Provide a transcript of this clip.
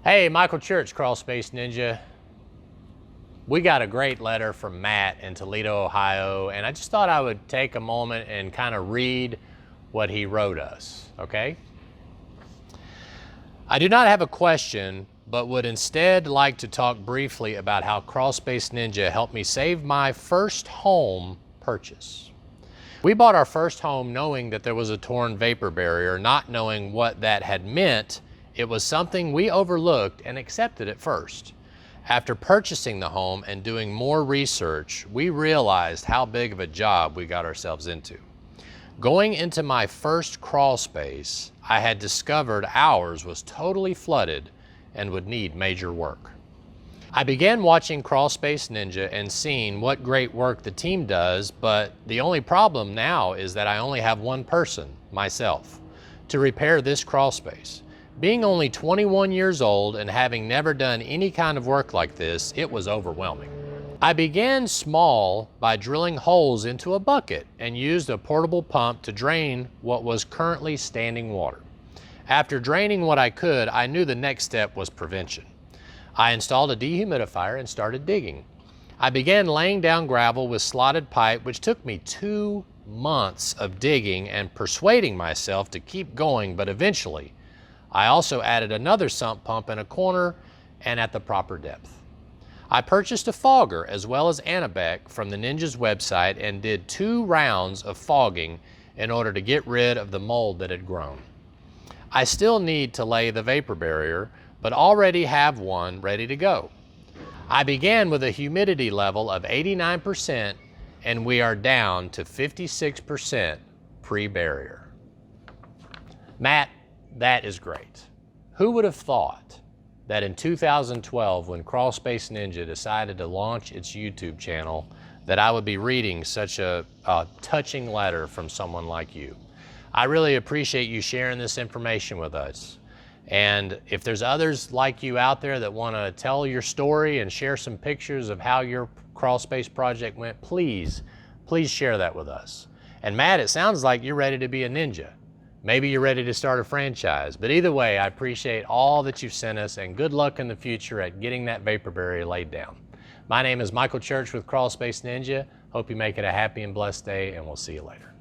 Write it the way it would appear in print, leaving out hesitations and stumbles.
Hey, Michael Church, Crawl Space Ninja. We got a great letter from Matt in Toledo, Ohio, and I just thought I would take a moment and kind of read what he wrote us, okay? I do not have a question, but would instead like to talk briefly about how Crawl Space Ninja helped me save my first home purchase. We bought our first home knowing that there was a torn vapor barrier, not knowing what that had meant. It was something we overlooked and accepted at first. After purchasing the home and doing more research, we realized how big of a job we got ourselves into. Going into my first crawl space, I had discovered ours was totally flooded and would need major work. I began watching Crawl Space Ninja and seeing what great work the team does, but the only problem now is that I only have one person, myself, to repair this crawl space. Being only 21 years old and having never done any kind of work like this, it was overwhelming. I began small by drilling holes into a bucket and used a portable pump to drain what was currently standing water. After draining what I could, I knew the next step was prevention. I installed a dehumidifier and started digging. I began laying down gravel with slotted pipe, which took me 2 months of digging and persuading myself to keep going, but eventually, I also added another sump pump in a corner and at the proper depth. I purchased a fogger as well as Anabec from the Ninja's website and did 2 rounds of fogging in order to get rid of the mold that had grown. I still need to lay the vapor barrier, but already have one ready to go. I began with a humidity level of 89% and we are down to 56% pre-barrier. Matt, that is great. Who would have thought that in 2012, when Crawl Space Ninja decided to launch its YouTube channel, that I would be reading such a touching letter from someone like you? I really appreciate you sharing this information with us. And if there's others like you out there that want to tell your story and share some pictures of how your crawl space project went, please share that with us. And Matt, it sounds like you're ready to be a ninja. Maybe you're ready to start a franchise, but either way, I appreciate all that you've sent us and good luck in the future at getting that vapor barrier laid down. My name is Michael Church with Crawl Space Ninja. Hope you make it a happy and blessed day, and we'll see you later.